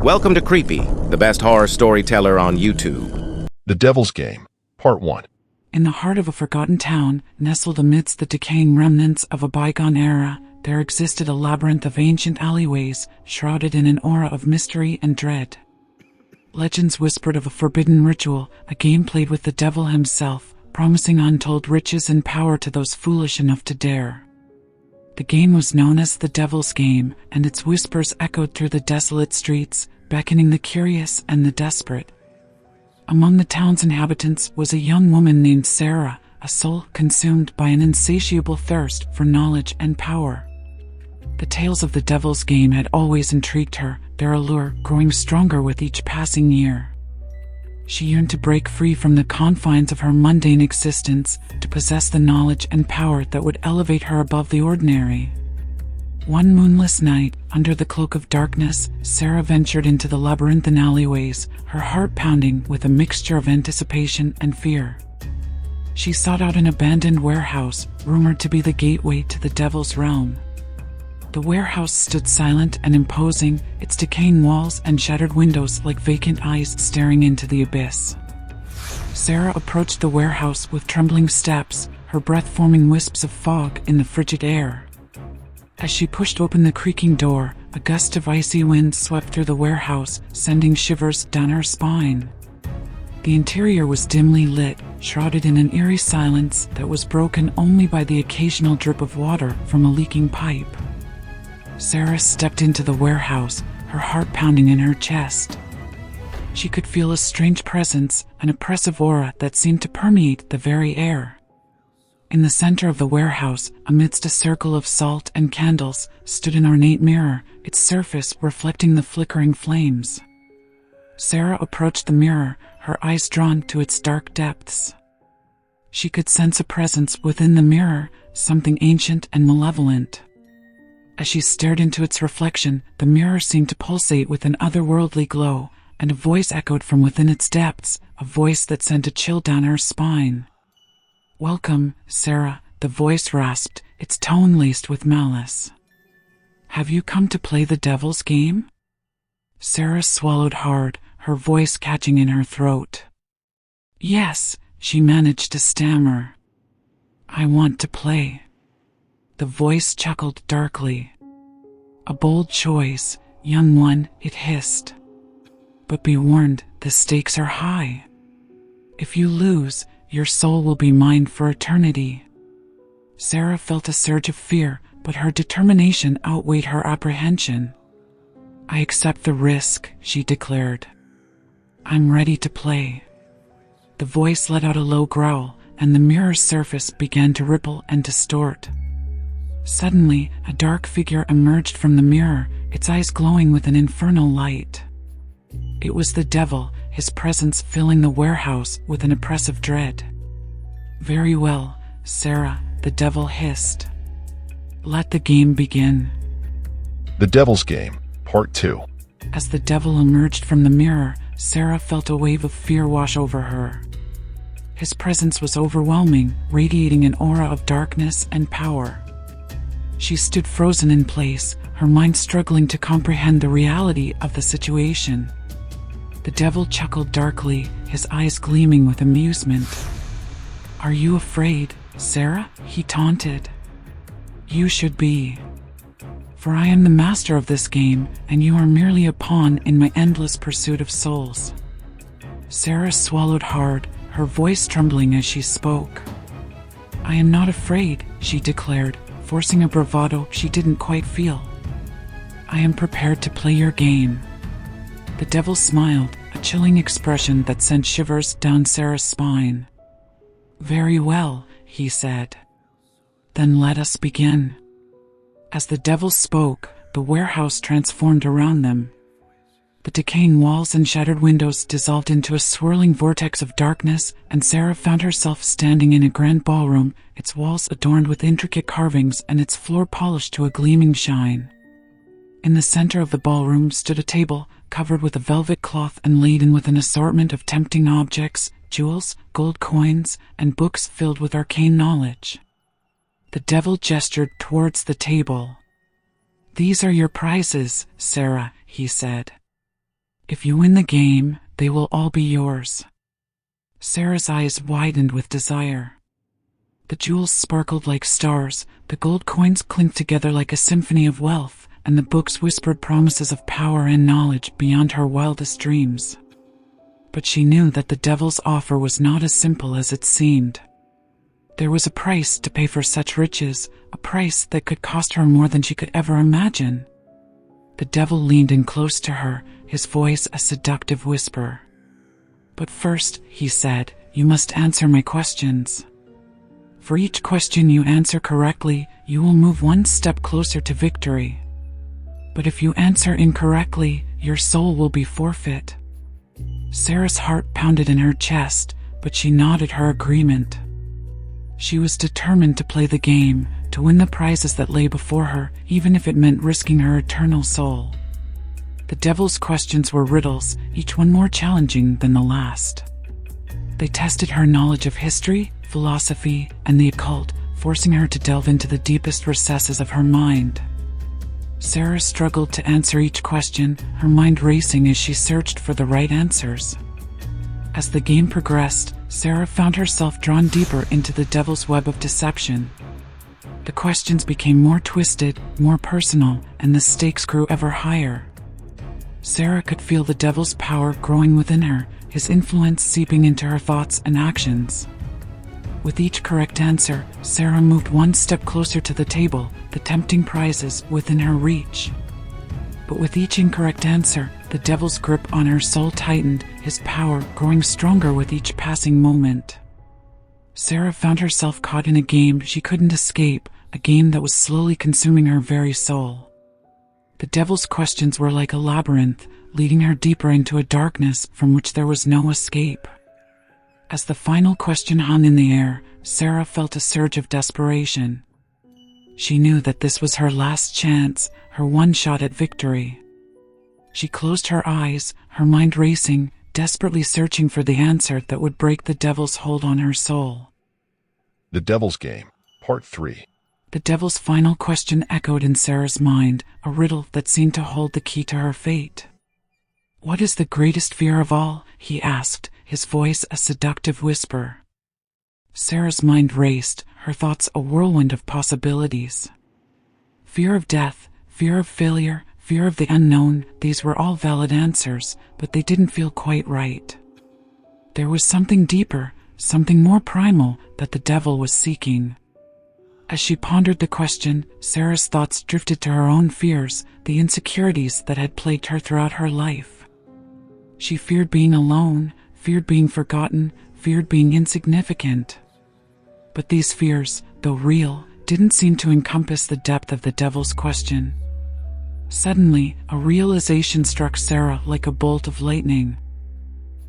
Welcome to Creepy, the best horror storyteller on YouTube. The Devil's Game, Part 1. In the heart of a forgotten town, nestled amidst the decaying remnants of a bygone era, there existed a labyrinth of ancient alleyways, shrouded in an aura of mystery and dread. Legends whispered of a forbidden ritual, a game played with the devil himself, promising untold riches and power to those foolish enough to dare. The game was known as the Devil's Game, and its whispers echoed through the desolate streets, beckoning the curious and the desperate. Among the town's inhabitants was a young woman named Sarah, a soul consumed by an insatiable thirst for knowledge and power. The tales of the Devil's Game had always intrigued her, their allure growing stronger with each passing year. She yearned to break free from the confines of her mundane existence, to possess the knowledge and power that would elevate her above the ordinary. One moonless night, under the cloak of darkness, Sarah ventured into the labyrinthine alleyways, her heart pounding with a mixture of anticipation and fear. She sought out an abandoned warehouse, rumored to be the gateway to the Devil's realm. The warehouse stood silent and imposing, its decaying walls and shattered windows like vacant eyes staring into the abyss. Sarah approached the warehouse with trembling steps, her breath forming wisps of fog in the frigid air. As she pushed open the creaking door, a gust of icy wind swept through the warehouse, sending shivers down her spine. The interior was dimly lit, shrouded in an eerie silence that was broken only by the occasional drip of water from a leaking pipe. Sarah stepped into the warehouse, her heart pounding in her chest. She could feel a strange presence, an oppressive aura that seemed to permeate the very air. In the center of the warehouse, amidst a circle of salt and candles, stood an ornate mirror, its surface reflecting the flickering flames. Sarah approached the mirror, her eyes drawn to its dark depths. She could sense a presence within the mirror, something ancient and malevolent. As she stared into its reflection, the mirror seemed to pulsate with an otherworldly glow, and a voice echoed from within its depths, a voice that sent a chill down her spine. "Welcome, Sarah," the voice rasped, its tone laced with malice. "Have you come to play the Devil's Game?" Sarah swallowed hard, her voice catching in her throat. "Yes," she managed to stammer. "I want to play." The voice chuckled darkly. "A bold choice, young one," it hissed. "But be warned, the stakes are high. If you lose, your soul will be mine for eternity." Sarah felt a surge of fear, but her determination outweighed her apprehension. "I accept the risk," she declared. "I'm ready to play." The voice let out a low growl, and the mirror's surface began to ripple and distort. Suddenly, a dark figure emerged from the mirror, its eyes glowing with an infernal light. It was the devil, his presence filling the warehouse with an oppressive dread. "Very well, Sarah," the devil hissed. "Let the game begin." The Devil's Game, Part 2. As the devil emerged from the mirror, Sarah felt a wave of fear wash over her. His presence was overwhelming, radiating an aura of darkness and power. She stood frozen in place, her mind struggling to comprehend the reality of the situation. The devil chuckled darkly, his eyes gleaming with amusement. "Are you afraid, Sarah?" he taunted. "You should be. For I am the master of this game, and you are merely a pawn in my endless pursuit of souls." Sarah swallowed hard, her voice trembling as she spoke. "I am not afraid," she declared, forcing a bravado she didn't quite feel. "I am prepared to play your game." The devil smiled, a chilling expression that sent shivers down Sarah's spine. "Very well," he said. "Then let us begin." As the devil spoke, the warehouse transformed around them. The decaying walls and shattered windows dissolved into a swirling vortex of darkness, and Sarah found herself standing in a grand ballroom, its walls adorned with intricate carvings and its floor polished to a gleaming shine. In the center of the ballroom stood a table, covered with a velvet cloth and laden with an assortment of tempting objects, jewels, gold coins, and books filled with arcane knowledge. The devil gestured towards the table. "These are your prizes, Sarah," he said. If you win the game, they will all be yours. Sarah's eyes widened with desire. The jewels sparkled like stars, the gold coins clinked together like a symphony of wealth, and the books whispered promises of power and knowledge beyond her wildest dreams. But she knew that the devil's offer was not as simple as it seemed. There was a price to pay for such riches, a price that could cost her more than she could ever imagine. The devil leaned in close to her, his voice a seductive whisper. "But first," he said, "you must answer my questions. For each question you answer correctly, you will move one step closer to victory. But if you answer incorrectly, your soul will be forfeit." Sarah's heart pounded in her chest, but she nodded her agreement. She was determined to play the game, to win the prizes that lay before her, even if it meant risking her eternal soul. The devil's questions were riddles, each one more challenging than the last. They tested her knowledge of history, philosophy, and the occult, forcing her to delve into the deepest recesses of her mind. Sarah struggled to answer each question, her mind racing as she searched for the right answers. As the game progressed, Sarah found herself drawn deeper into the devil's web of deception. The questions became more twisted, more personal, and the stakes grew ever higher. Sarah could feel the devil's power growing within her, his influence seeping into her thoughts and actions. With each correct answer, Sarah moved one step closer to the table, the tempting prizes within her reach. But with each incorrect answer, the devil's grip on her soul tightened, his power growing stronger with each passing moment. Sarah found herself caught in a game she couldn't escape, a game that was slowly consuming her very soul. The devil's questions were like a labyrinth, leading her deeper into a darkness from which there was no escape. As the final question hung in the air, Sarah felt a surge of desperation. She knew that this was her last chance, her one shot at victory. She closed her eyes, her mind racing, desperately searching for the answer that would break the devil's hold on her soul. The Devil's Game, Part 3. The devil's final question echoed in Sarah's mind, a riddle that seemed to hold the key to her fate. "What is the greatest fear of all?" he asked, his voice a seductive whisper. Sarah's mind raced, her thoughts a whirlwind of possibilities. Fear of death, fear of failure, fear of the unknown, these were all valid answers, but they didn't feel quite right. There was something deeper, something more primal, that the devil was seeking. As she pondered the question, Sarah's thoughts drifted to her own fears, the insecurities that had plagued her throughout her life. She feared being alone, feared being forgotten, feared being insignificant. But these fears, though real, didn't seem to encompass the depth of the devil's question. Suddenly, a realization struck Sarah like a bolt of lightning.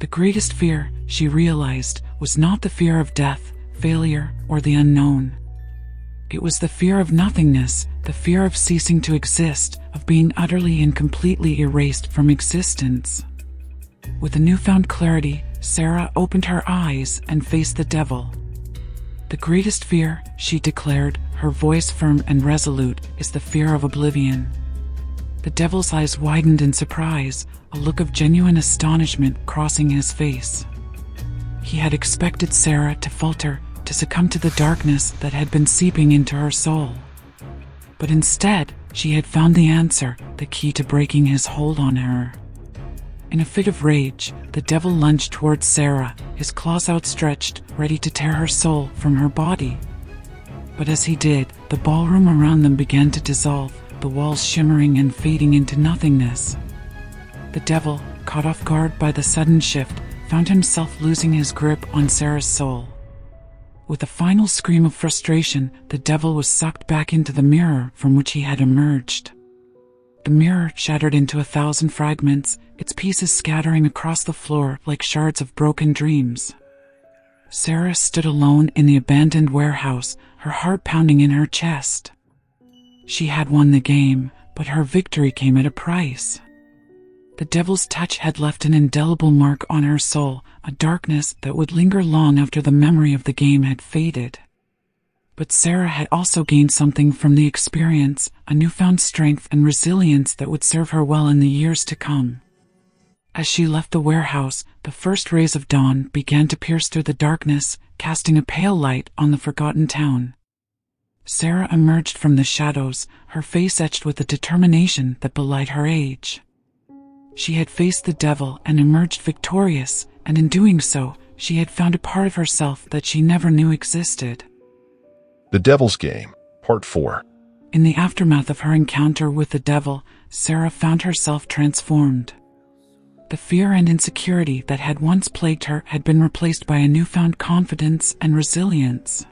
The greatest fear, she realized, was not the fear of death, failure, or the unknown. It was the fear of nothingness, the fear of ceasing to exist, of being utterly and completely erased from existence. With a newfound clarity, Sarah opened her eyes and faced the devil. "The greatest fear," she declared, her voice firm and resolute, "is the fear of oblivion." The devil's eyes widened in surprise, a look of genuine astonishment crossing his face. He had expected Sarah to falter, to succumb to the darkness that had been seeping into her soul. But instead, she had found the answer, the key to breaking his hold on her. In a fit of rage, the devil lunged towards Sarah, his claws outstretched, ready to tear her soul from her body. But as he did, the ballroom around them began to dissolve, the walls shimmering and fading into nothingness. The devil, caught off guard by the sudden shift, found himself losing his grip on Sarah's soul. With a final scream of frustration, the devil was sucked back into the mirror from which he had emerged. The mirror shattered into 1,000 fragments, its pieces scattering across the floor like shards of broken dreams. Sarah stood alone in the abandoned warehouse, her heart pounding in her chest. She had won the game, but her victory came at a price. The devil's touch had left an indelible mark on her soul, a darkness that would linger long after the memory of the game had faded. But Sarah had also gained something from the experience, a newfound strength and resilience that would serve her well in the years to come. As she left the warehouse, the first rays of dawn began to pierce through the darkness, casting a pale light on the forgotten town. Sarah emerged from the shadows, her face etched with a determination that belied her age. She had faced the devil and emerged victorious, and in doing so, she had found a part of herself that she never knew existed. The Devil's Game, Part 4. In the aftermath of her encounter with the devil, Sarah found herself transformed. The fear and insecurity that had once plagued her had been replaced by a newfound confidence and resilience.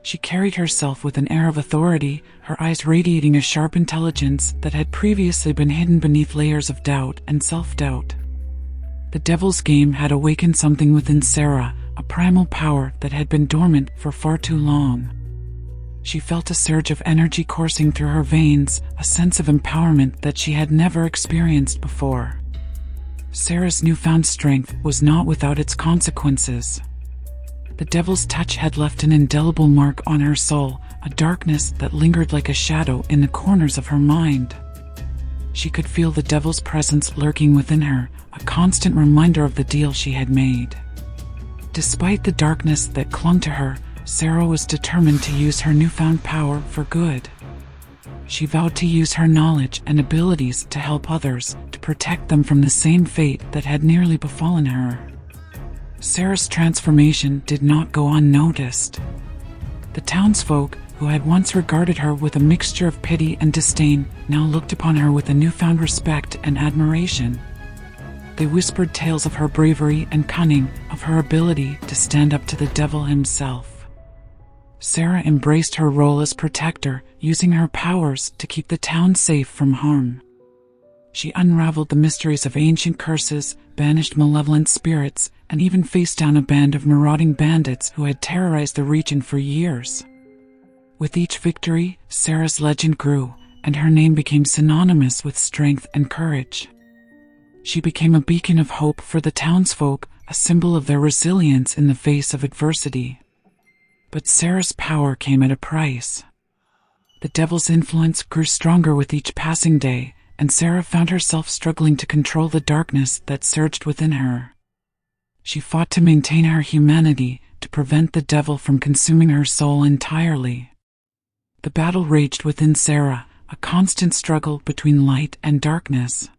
She carried herself with an air of authority, her eyes radiating a sharp intelligence that had previously been hidden beneath layers of doubt and self-doubt. The Devil's Game had awakened something within Sarah, a primal power that had been dormant for far too long. She felt a surge of energy coursing through her veins, a sense of empowerment that she had never experienced before. Sarah's newfound strength was not without its consequences. The devil's touch had left an indelible mark on her soul, a darkness that lingered like a shadow in the corners of her mind. She could feel the devil's presence lurking within her, a constant reminder of the deal she had made. Despite the darkness that clung to her, Sarah was determined to use her newfound power for good. She vowed to use her knowledge and abilities to help others, to protect them from the same fate that had nearly befallen her. Sarah's transformation did not go unnoticed. The townsfolk, who had once regarded her with a mixture of pity and disdain, now looked upon her with a newfound respect and admiration. They whispered tales of her bravery and cunning, of her ability to stand up to the devil himself. Sarah embraced her role as protector, using her powers to keep the town safe from harm. She unraveled the mysteries of ancient curses, banished malevolent spirits, and even faced down a band of marauding bandits who had terrorized the region for years. With each victory, Sarah's legend grew, and her name became synonymous with strength and courage. She became a beacon of hope for the townsfolk, a symbol of their resilience in the face of adversity. But Sarah's power came at a price. The devil's influence grew stronger with each passing day, and Sarah found herself struggling to control the darkness that surged within her. She fought to maintain her humanity, to prevent the devil from consuming her soul entirely. The battle raged within Sarah, a constant struggle between light and darkness.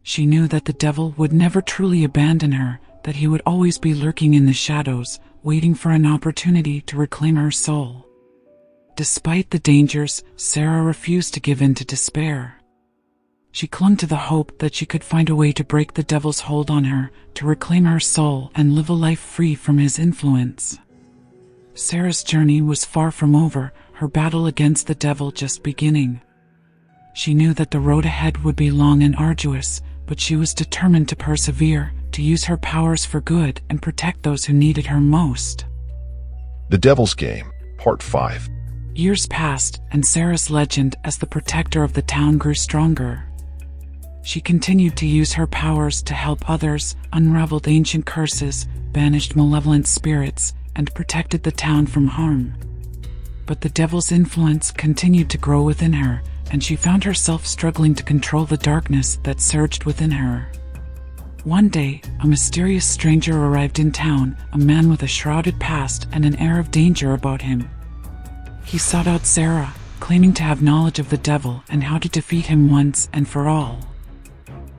She knew that the devil would never truly abandon her, that he would always be lurking in the shadows, waiting for an opportunity to reclaim her soul. Despite the dangers, Sarah refused to give in to despair. She clung to the hope that she could find a way to break the devil's hold on her, to reclaim her soul and live a life free from his influence. Sarah's journey was far from over, her battle against the devil just beginning. She knew that the road ahead would be long and arduous, but she was determined to persevere, to use her powers for good and protect those who needed her most. The Devil's Game, Part 5. Years passed, and Sarah's legend as the protector of the town grew stronger. She continued to use her powers to help others, unraveled ancient curses, banished malevolent spirits, and protected the town from harm. But the devil's influence continued to grow within her, and she found herself struggling to control the darkness that surged within her. One day, a mysterious stranger arrived in town, a man with a shrouded past and an air of danger about him. He sought out Sarah, claiming to have knowledge of the devil and how to defeat him once and for all.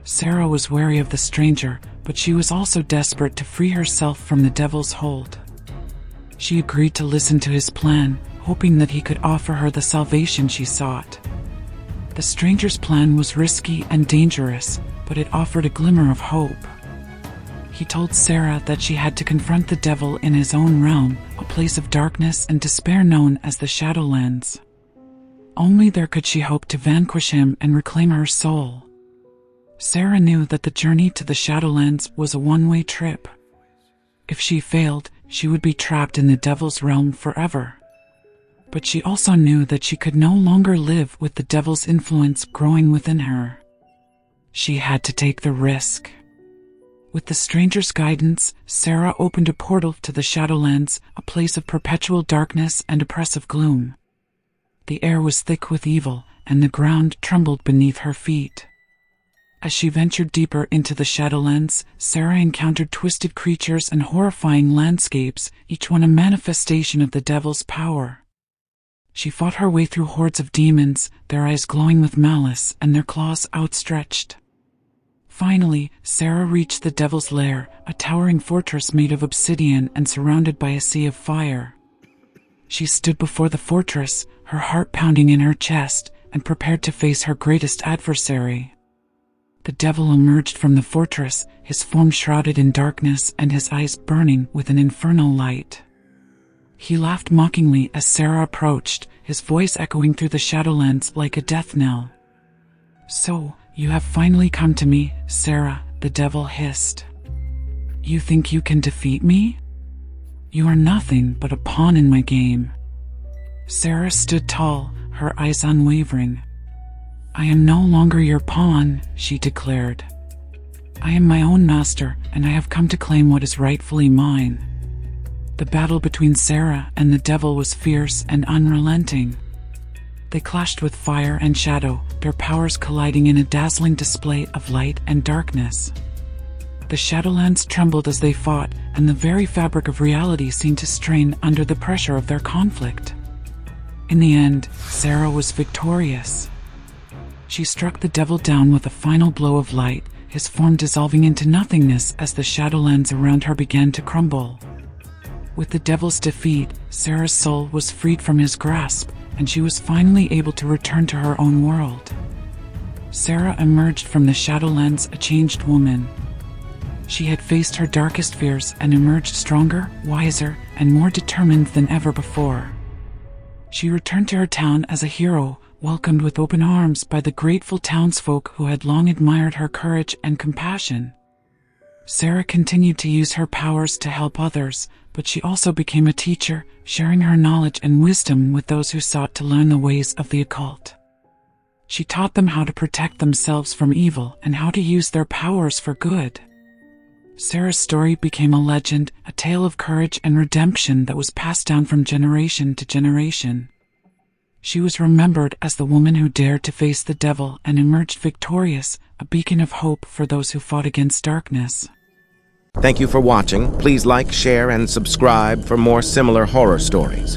Sarah was wary of the stranger, but she was also desperate to free herself from the devil's hold. She agreed to listen to his plan, hoping that he could offer her the salvation she sought. The stranger's plan was risky and dangerous, but it offered a glimmer of hope. He told Sarah that she had to confront the devil in his own realm, a place of darkness and despair known as the Shadowlands. Only there could she hope to vanquish him and reclaim her soul. Sarah knew that the journey to the Shadowlands was a one-way trip. If she failed, she would be trapped in the devil's realm forever. But she also knew that she could no longer live with the devil's influence growing within her. She had to take the risk. With the stranger's guidance, Sarah opened a portal to the Shadowlands, a place of perpetual darkness and oppressive gloom. The air was thick with evil, and the ground trembled beneath her feet. As she ventured deeper into the Shadowlands, Sarah encountered twisted creatures and horrifying landscapes, each one a manifestation of the devil's power. She fought her way through hordes of demons, their eyes glowing with malice and their claws outstretched. Finally, Sarah reached the Devil's Lair, a towering fortress made of obsidian and surrounded by a sea of fire. She stood before the fortress, her heart pounding in her chest, and prepared to face her greatest adversary. The devil emerged from the fortress, his form shrouded in darkness and his eyes burning with an infernal light. He laughed mockingly as Sarah approached, his voice echoing through the Shadowlands like a death knell. "So, you have finally come to me, Sarah," the devil hissed. "You think you can defeat me? You are nothing but a pawn in my game." Sarah stood tall, her eyes unwavering. "I am no longer your pawn," she declared. "I am my own master, and I have come to claim what is rightfully mine." The battle between Sarah and the devil was fierce and unrelenting. They clashed with fire and shadow, their powers colliding in a dazzling display of light and darkness. The Shadowlands trembled as they fought, and the very fabric of reality seemed to strain under the pressure of their conflict. In the end, Sarah was victorious. She struck the devil down with a final blow of light, his form dissolving into nothingness as the Shadowlands around her began to crumble. With the devil's defeat, Sarah's soul was freed from his grasp, and she was finally able to return to her own world. Sarah emerged from the Shadowlands a changed woman. She had faced her darkest fears and emerged stronger, wiser, and more determined than ever before. She returned to her town as a hero, welcomed with open arms by the grateful townsfolk who had long admired her courage and compassion. Sarah continued to use her powers to help others, but she also became a teacher, sharing her knowledge and wisdom with those who sought to learn the ways of the occult. She taught them how to protect themselves from evil and how to use their powers for good. Sarah's story became a legend, a tale of courage and redemption that was passed down from generation to generation. She was remembered as the woman who dared to face the devil and emerged victorious, a beacon of hope for those who fought against darkness. Thank you for watching. Please like, share, and subscribe for more similar horror stories.